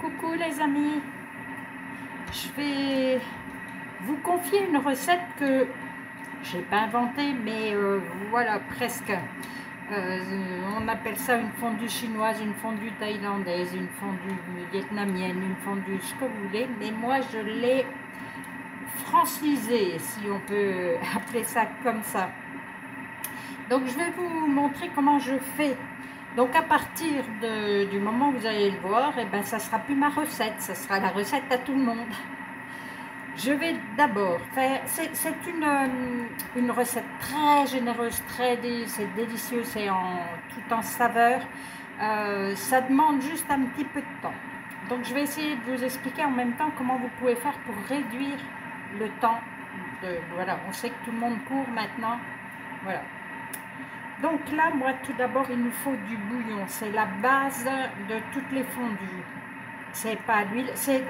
Coucou les amis, je vais vous confier une recette que j'ai pas inventée, mais voilà, presque. On appelle ça une fondue chinoise, une fondue thaïlandaise, une fondue vietnamienne, une fondue ce que vous voulez, mais moi je l'ai francisée, si on peut appeler ça comme ça. Donc je vais vous montrer comment je fais. Donc à partir du moment où vous allez le voir, et ben, ça ne sera plus ma recette, ça sera la recette à tout le monde. Je vais d'abord faire, c'est une recette très généreuse, c'est délicieux, c'est tout en saveur. Ça demande juste un petit peu de temps. Donc je vais essayer de vous expliquer en même temps comment vous pouvez faire pour réduire le temps. Voilà, on sait que tout le monde court maintenant. Voilà. Donc là, moi, tout d'abord, il nous faut du bouillon. C'est la base de toutes les fondues. C'est pas l'huile, c'est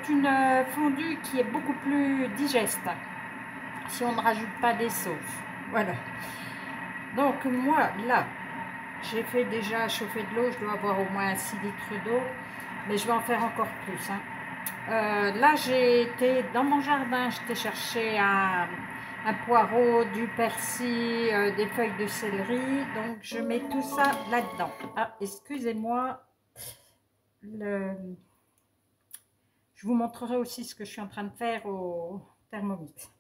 une fondue qui est beaucoup plus digeste si on ne rajoute pas des sauces. Voilà. Donc moi, là, j'ai fait déjà chauffer de l'eau. Je dois avoir au moins 6 litres d'eau, mais je vais en faire encore plus. Là, j'ai été dans mon jardin, j'étais chercher un poireau, du persil, des feuilles de céleri. Donc, je mets tout ça là-dedans. Ah, excusez-moi. Je vous montrerai aussi ce que je suis en train de faire au Thermomix.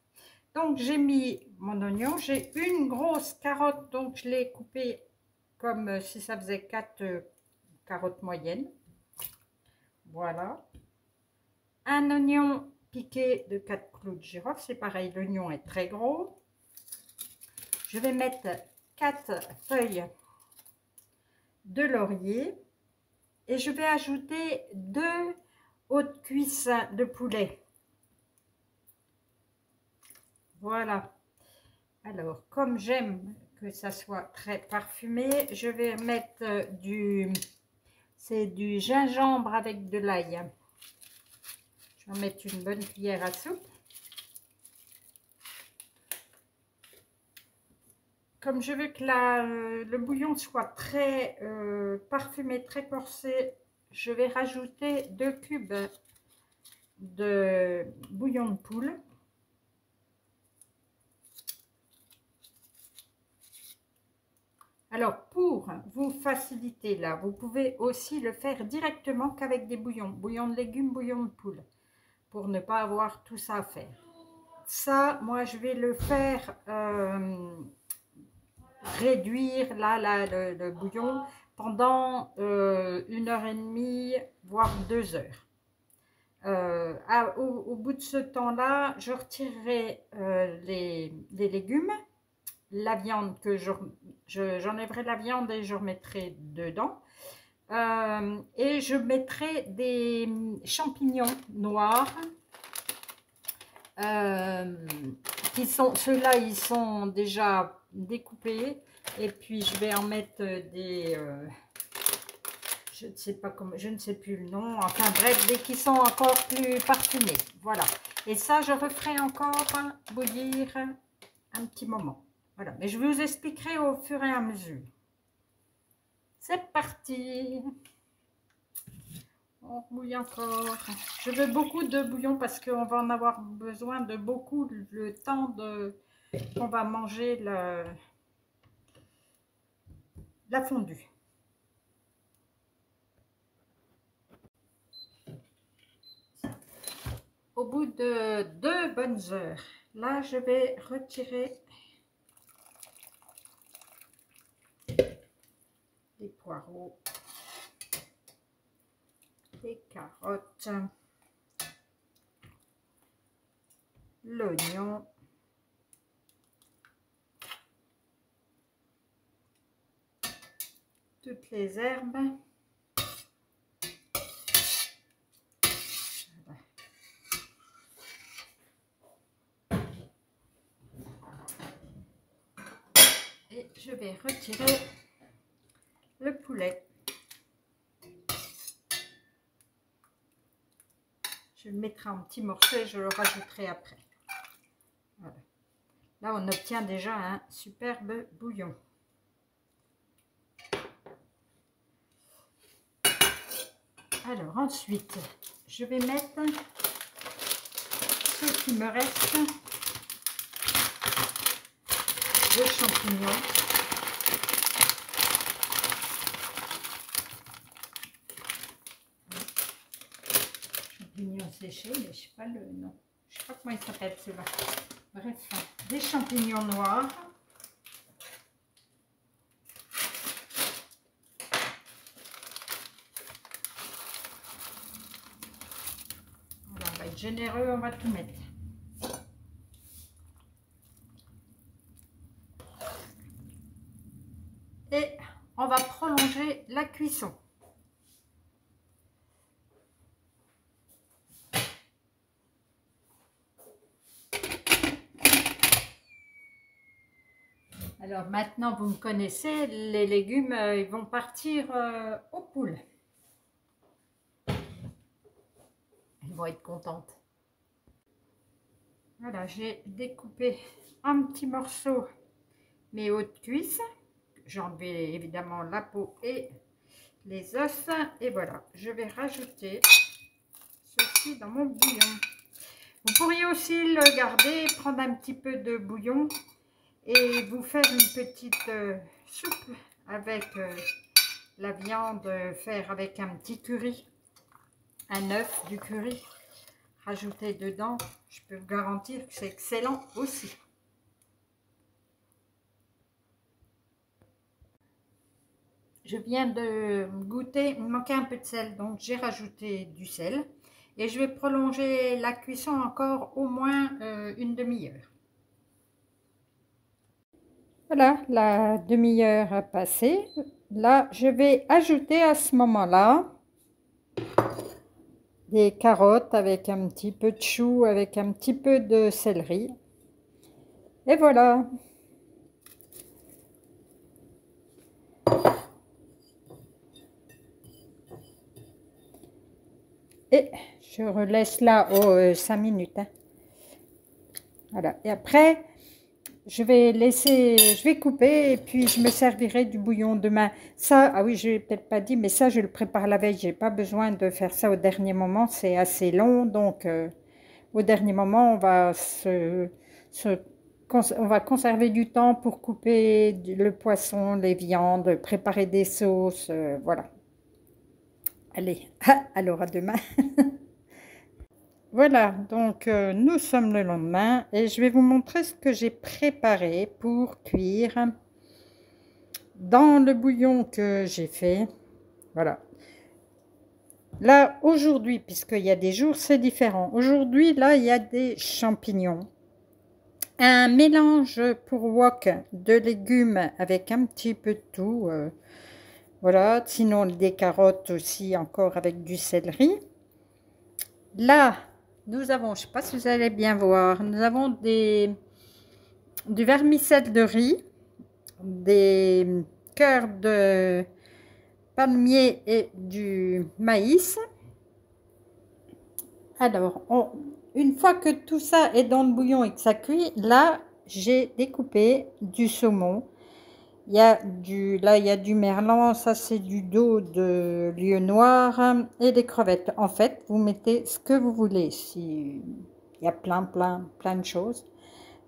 Donc, j'ai mis mon oignon. J'ai une grosse carotte, donc je l'ai coupée comme si ça faisait 4 carottes moyennes. Voilà. Un oignon piqué de 4 clous de girofle, c'est pareil, l'oignon est très gros. Je vais mettre 4 feuilles de laurier et je vais ajouter 2 hautes cuisses de poulet. Voilà. Alors, comme j'aime que ça soit très parfumé, je vais mettre c'est du gingembre avec de l'ail. Je vais en mettre une bonne cuillère à soupe. Comme je veux que le bouillon soit très parfumé, très corsé, je vais rajouter 2 cubes de bouillon de poule. Alors, pour vous faciliter là, vous pouvez aussi le faire directement qu'avec des bouillons. Bouillon de légumes, bouillon de poule, pour ne pas avoir tout ça à faire. Ça, moi, je vais le faire réduire là, le bouillon pendant 1h30 voire 2 heures. Au bout de ce temps-là, je retirerai les légumes, la viande que j'enlèverai la viande et je remettrai dedans. Et je mettrai des champignons noirs. Ceux-là, ils sont déjà découpés. Et puis, je vais en mettre des... je ne sais pas comment, je ne sais plus le nom. Enfin, bref, des qui sont encore plus parfumés. Voilà. Et ça, je referai encore bouillir un petit moment. Voilà. Mais je vous expliquerai au fur et à mesure. C'est parti. On bouille encore. Je veux beaucoup de bouillon parce qu'on va en avoir besoin de beaucoup le temps qu'on va manger la fondue. Au bout de 2 bonnes heures, là je vais retirer les poireaux, les carottes, l'oignon, toutes les herbes. Et je vais retirer le poulet. Je le mettrai en petits morceaux et je le rajouterai après. Voilà. Là, on obtient déjà un superbe bouillon. Alors ensuite, je vais mettre ce qui me reste de champignons. Champignons séchés, mais je ne sais pas le nom. Je ne sais pas comment il s'appelle ceux-là. Bref, des champignons noirs. Voilà, on va être généreux, on va tout mettre. Et on va prolonger la cuisson. Alors maintenant, vous me connaissez, les légumes, ils vont partir aux poules. Elles vont être contentes. Voilà, j'ai découpé en petits morceaux mes hautes cuisses. J'ai enlevé évidemment la peau et les os. Et voilà, je vais rajouter ceci dans mon bouillon. Vous pourriez aussi le garder, prendre un petit peu de bouillon et vous faire une petite soupe avec la viande, faire avec un petit curry, un œuf, du curry, rajouter dedans. Je peux vous garantir que c'est excellent aussi. Je viens de goûter, il me manquait un peu de sel, donc j'ai rajouté du sel. Et je vais prolonger la cuisson encore au moins une demi-heure. Voilà, la demi-heure a passé. Là, je vais ajouter à ce moment-là des carottes avec un petit peu de chou, avec un petit peu de céleri. Et voilà. Et je relaisse là aux 5 minutes. Hein. Voilà. Et après, je vais couper et puis je me servirai du bouillon demain. Ça, ah oui, je l'ai peut-être pas dit, mais ça, je le prépare la veille. J'ai pas besoin de faire ça au dernier moment. C'est assez long, donc au dernier moment, on va on va conserver du temps pour couper le poisson, les viandes, préparer des sauces, voilà. Allez, alors à demain. Voilà, donc nous sommes le lendemain et je vais vous montrer ce que j'ai préparé pour cuire dans le bouillon que j'ai fait. Voilà. Là, aujourd'hui, puisqu'il y a des jours, c'est différent. Aujourd'hui, là, il y a des champignons. Un mélange pour wok de légumes avec un petit peu de tout. Voilà, sinon des carottes aussi, encore avec du céleri. Là, nous avons, je ne sais pas si vous allez bien voir, nous avons du vermicelle de riz, des cœurs de palmier et du maïs. Alors, une fois que tout ça est dans le bouillon et que ça cuit, là, j'ai découpé du saumon. Là, il y a du merlan, ça c'est du dos de lieu noir et des crevettes. En fait, vous mettez ce que vous voulez. Il y a plein de choses.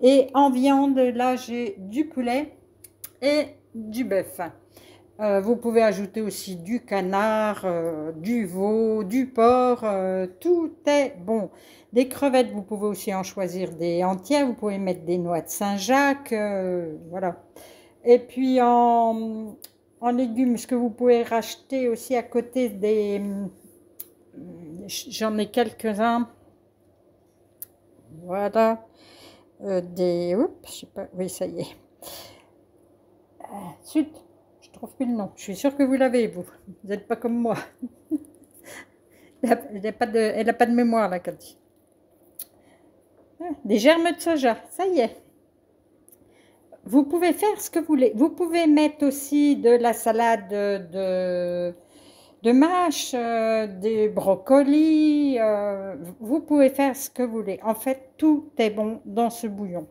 Et en viande, là, j'ai du poulet et du bœuf. Vous pouvez ajouter aussi du canard, du veau, du porc, tout est bon. Des crevettes, vous pouvez aussi en choisir des entières. Vous pouvez mettre des noix de Saint-Jacques, voilà. Et puis en légumes, ce que vous pouvez racheter aussi à côté des... J'en ai quelques-uns. Voilà. Oups, je sais pas. Oui, ça y est. Zut, je trouve plus le nom. Je suis sûre que vous l'avez, vous. Vous n'êtes pas comme moi. Elle n'a pas de mémoire, là, Cathy. Des germes de soja, ça y est. Vous pouvez faire ce que vous voulez. Vous pouvez mettre aussi de la salade de mâche, des brocolis. Vous pouvez faire ce que vous voulez. En fait, tout est bon dans ce bouillon.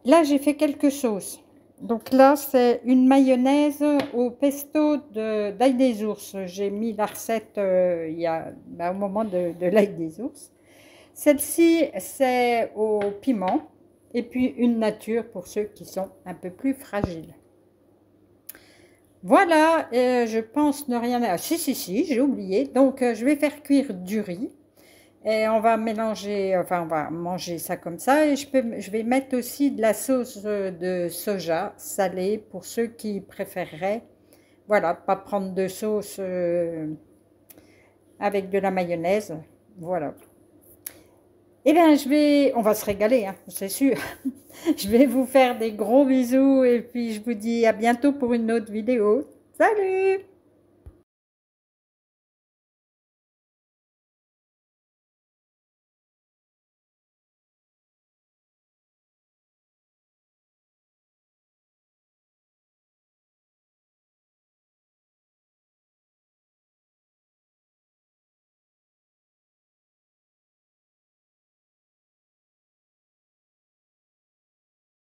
Là, j'ai fait quelques sauces. Donc là, c'est une mayonnaise au pesto d'ail des ours. J'ai mis la recette au moment de l'ail des ours. Celle-ci, c'est au piment. Et puis une nature pour ceux qui sont un peu plus fragiles. Voilà, je pense ne rien... Ah, si, j'ai oublié. Donc, je vais faire cuire du riz. Et on va mélanger, enfin, on va manger ça comme ça. Et je vais mettre aussi de la sauce de soja salée pour ceux qui préféreraient. Voilà, pas prendre de sauce avec de la mayonnaise. Voilà. Eh bien, on va se régaler, hein, c'est sûr. Je vais vous faire des gros bisous et puis je vous dis à bientôt pour une autre vidéo. Salut!